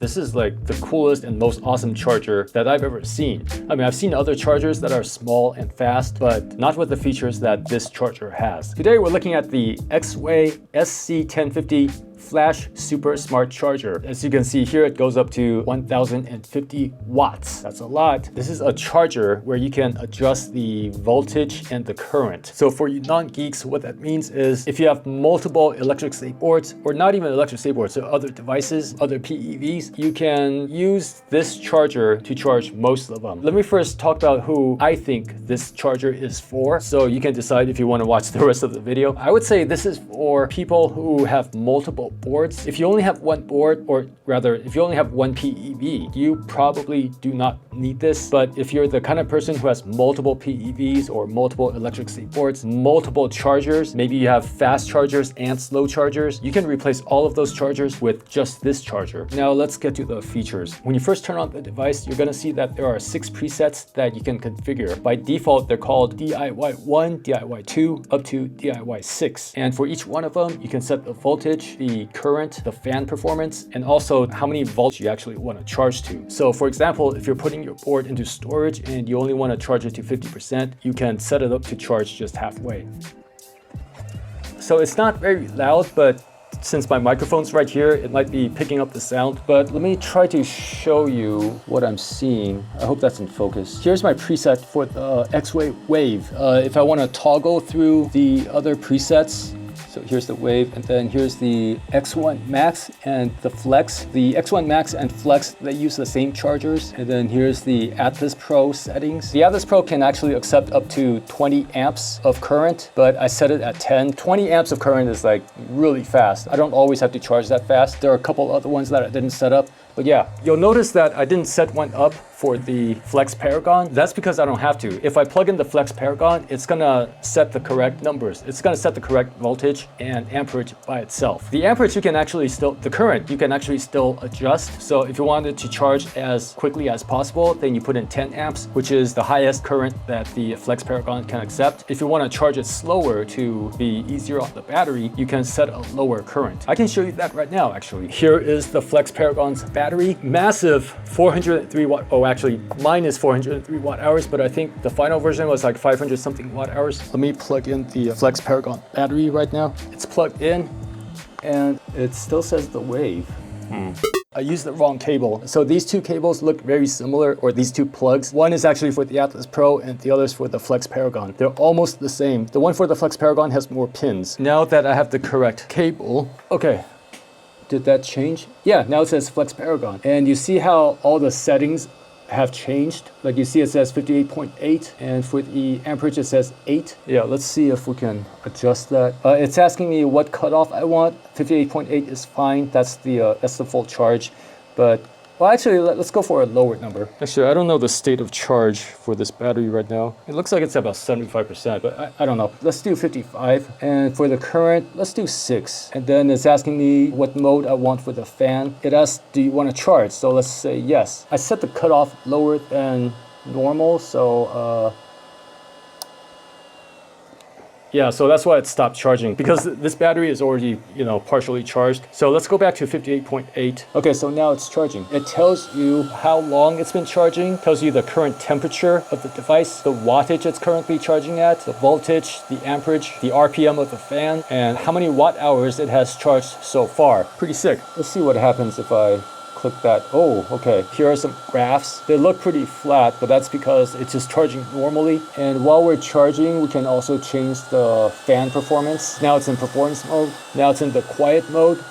This is like the coolest and most awesome charger that I've ever seen. I mean, I've seen other chargers that are small and fast, but not with the features that this charger has. Today, we're looking at the Exway SC1050 Flash Super Smart Charger. As you can see here, it goes up to 1050 watts. That's a lot. This is a charger where you can adjust the voltage and the current. So for you non-geeks, what that means is if you have multiple electric state boards, or not even electric state boards, so other devices, other PEVs, you can use this charger to charge most of them. Let me first talk about who I think this charger is for, so you can decide if you want to watch the rest of the video. I would say this is for people who have multiple boards. If you only have one board, or rather, if you only have one PEV, you probably do not need this. But if you're the kind of person who has multiple PEVs or multiple electric state boards, multiple chargers, maybe you have fast chargers and slow chargers, you can replace all of those chargers with just this charger. Now let's get to the features. When you first turn on the device, you're gonna see that there are 6 presets that you can configure. By default, they're called DIY1, DIY2, up to DIY6. And for each one of them, you can set the voltage, the current, the fan performance, and also how many volts you actually want to charge to. So for example, if you're putting your board into storage and you only want to charge it to 50%, you can set it up to charge just halfway. So it's not very loud, but since my microphone's right here, it might be picking up the sound, but let me try to show you what I'm seeing. I hope that's in focus. Here's my preset for the Exway Wave. If I want to toggle through the other presets, so here's the Wave, and then here's the X1 Max and the Flex. The X1 Max and Flex, they use the same chargers. And then here's the Atlas Pro settings. The Atlas Pro can actually accept up to 20 amps of current, but I set it at 10. 20 amps of current is like really fast. I don't always have to charge that fast. There are a couple other ones that I didn't set up. But yeah, you'll notice that I didn't set one up for the Flex Paragon. That's because I don't have to. If I plug in the Flex Paragon, it's gonna set the correct numbers. It's gonna set the correct voltage and amperage by itself. The amperage you can actually still, the current you can actually still adjust. So if you wanted to charge as quickly as possible, then you put in 10 amps, which is the highest current that the Flex Paragon can accept. If you wanna charge it slower to be easier on the battery, you can set a lower current. I can show you that right now, actually. Here is the Flex Paragon's battery. Massive 403 watt, oh actually mine is 403 watt hours, but I think the final version was like 500 something watt hours. Let me plug in the Flex Paragon battery right now. It's plugged in and it still says the Wave. I used the wrong cable. So these two cables look very similar, or these two plugs. One is actually for the Atlas Pro and the other is for the Flex Paragon. They're almost the same. The one for the Flex Paragon has more pins. Now that I have the correct cable, okay. Did that change? Yeah, now it says Flex Paragon. And you see how all the settings have changed? Like you see it says 58.8 and for the amperage it says 8. Yeah, let's see if we can adjust that. It's asking me what cutoff I want. 58.8 is fine. That's the full charge. But well, actually, let's go for a lower number. Actually, I don't know the state of charge for this battery right now. It looks like it's about 75%, but I don't know. Let's do 55. And for the current, let's do 6. And then it's asking me what mode I want for the fan. It asks, do you want to charge? So let's say yes. I set the cutoff lower than normal, so yeah, so that's why it stopped charging, because this battery is already, partially charged. So let's go back to 58.8. Okay, so now it's charging. It tells you how long it's been charging, tells you the current temperature of the device, the wattage it's currently charging at, the voltage, the amperage, the RPM of the fan, and how many watt hours it has charged so far. Pretty sick. Let's see what happens if I click that. Oh, okay. Here are some graphs. They look pretty flat, but that's because it's just charging normally. And while we're charging, we can also change the fan performance. Now it's in performance mode. Now it's in the quiet mode.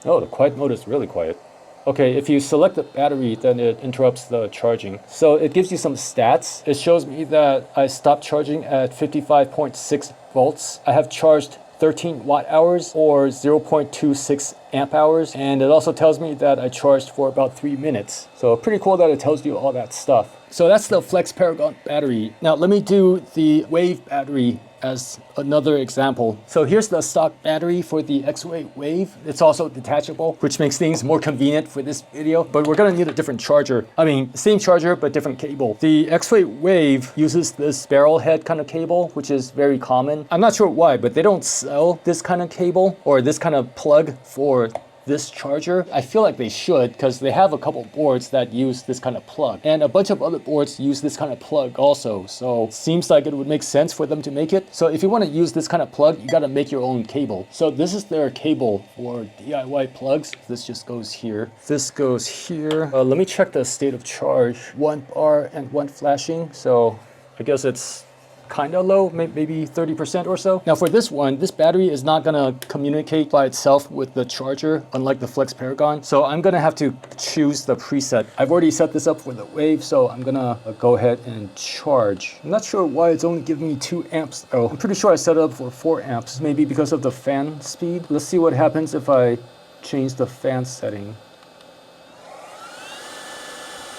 Oh, the quiet mode is really quiet. Okay, if you select the battery, then it interrupts the charging. So it gives you some stats. It shows me that I stopped charging at 55.6 volts. I have charged 13 watt hours or 0.26 amp hours. And it also tells me that I charged for about 3 minutes. So pretty cool that it tells you all that stuff. So that's the Flex Paragon battery. Now let me do the Wave battery as another example. So here's the stock battery for the Exway Wave. It's also detachable, which makes things more convenient for this video, but we're gonna need a different charger. I mean, same charger, but different cable. The Exway Wave uses this barrel head kind of cable, which is very common. I'm not sure why, but they don't sell this kind of cable or this kind of plug for this charger? I feel like they should, because they have a couple boards that use this kind of plug. And a bunch of other boards use this kind of plug also. So seems like it would make sense for them to make it. So if you want to use this kind of plug, you got to make your own cable. So this is their cable for DIY plugs. This just goes here. This goes here. Let me check the state of charge. 1 bar and 1 flashing. So I guess it's kind of low, maybe 30% or so. Now for this one, this battery is not gonna communicate by itself with the charger, unlike the Flex Paragon. So I'm gonna have to choose the preset. I've already set this up for the wave, so I'm gonna go ahead and charge. I'm not sure why it's only giving me 2 amps though. I'm pretty sure I set it up for 4 amps, maybe because of the fan speed. Let's see what happens if I change the fan setting.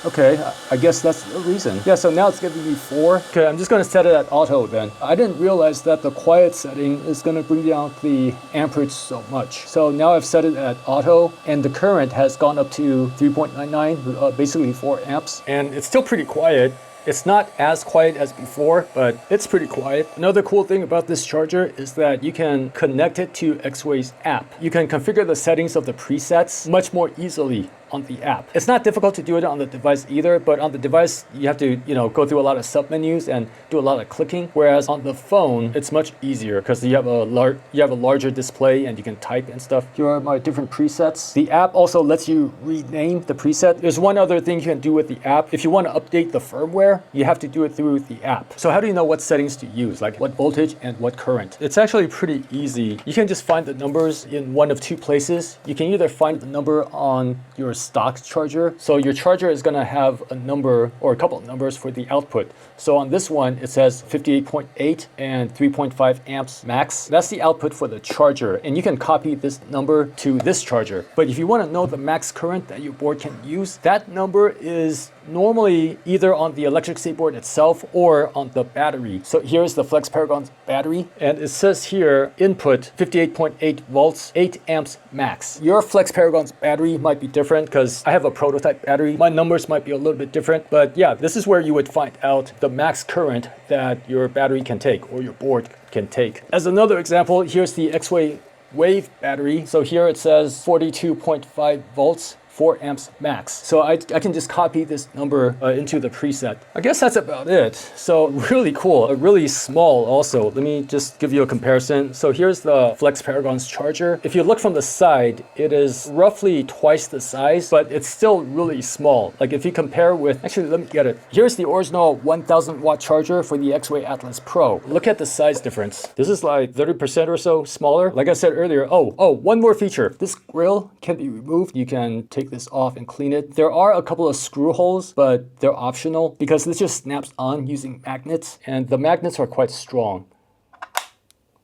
Okay, I guess that's the reason. Yeah, so now it's giving me 4. Okay, I'm just gonna set it at auto then. I didn't realize that the quiet setting is gonna bring down the amperage so much. So now I've set it at auto, and the current has gone up to 3.99, basically 4 amps. And it's still pretty quiet. It's not as quiet as before, but it's pretty quiet. Another cool thing about this charger is that you can connect it to Exway's app. You can configure the settings of the presets much more easily on the app. It's not difficult to do it on the device either, but on the device you have to, go through a lot of submenus and do a lot of clicking, whereas on the phone it's much easier because you have a larger display and you can type and stuff. Here are my different presets. The app also lets you rename the preset. There's one other thing you can do with the app. If you want to update the firmware, you have to do it through the app. So how do you know what settings to use, like what voltage and what current? It's actually pretty easy. You can just find the numbers in one of 2 places. You can either find the number on your stock charger. So your charger is going to have a number or a couple of numbers for the output. So on this one, it says 58.8 and 3.5 amps max. That's the output for the charger. And you can copy this number to this charger. But if you want to know the max current that your board can use, that number is normally either on the electric skateboard itself or on the battery. So here's the Flex Paragon's battery, and it says here input 58.8 volts, 8 amps max. Your Flex Paragon's battery might be different because I have a prototype battery. My numbers might be a little bit different, but yeah, this is where you would find out the max current that your battery can take or your board can take. As another example, here's the Exway Wave battery. So here it says 42.5 volts, 4 amps max. So I can just copy this number into the preset. I guess that's about it. So really cool, really small also. Let me just give you a comparison. So here's the Flex Paragon's charger. If you look from the side, it is roughly twice the size, but it's still really small. Like if you compare with, actually let me get it. Here's the original 1000 watt charger for the Exway Atlas Pro. Look at the size difference. This is like 30% or so smaller. Like I said earlier, one more feature. This grill can be removed. You can take this off and clean it. There are a couple of screw holes, but they're optional because this just snaps on using magnets, and the magnets are quite strong.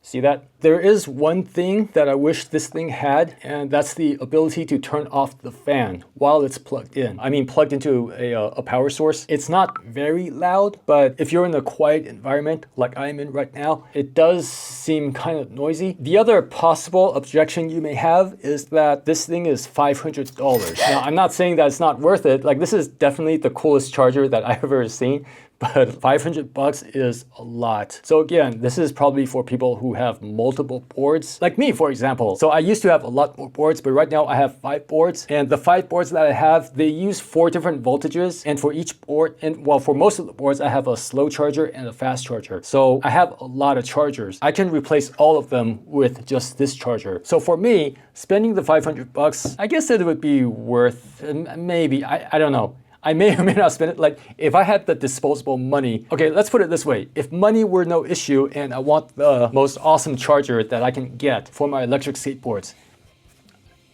See that? There is one thing that I wish this thing had, and that's the ability to turn off the fan while it's plugged in. I mean, plugged into a power source. It's not very loud, but if you're in a quiet environment like I'm in right now, it does seem kind of noisy. The other possible objection you may have is that this thing is $500. Now, I'm not saying that it's not worth it. Like, this is definitely the coolest charger that I've ever seen, but $500 is a lot. So again, this is probably for people who have multiple boards, like me, for example. So I used to have a lot more boards, but right now I have 5 boards, and the 5 boards that I have, they use 4 different voltages, and for each board, and well, for most of the boards, I have a slow charger and a fast charger. So I have a lot of chargers. I can replace all of them with just this charger. So for me, spending the $500, I guess it would be worth, maybe, I don't know. I may or may not spend it. Like, if I had the disposable money, okay, let's put it this way. If money were no issue and I want the most awesome charger that I can get for my electric skateboards,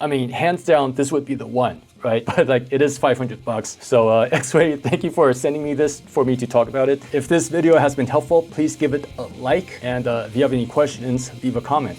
I mean, hands down, this would be the one, right? But like, it is $500. So Exway, thank you for sending me this for me to talk about it. If this video has been helpful, please give it a like. And if you have any questions, leave a comment.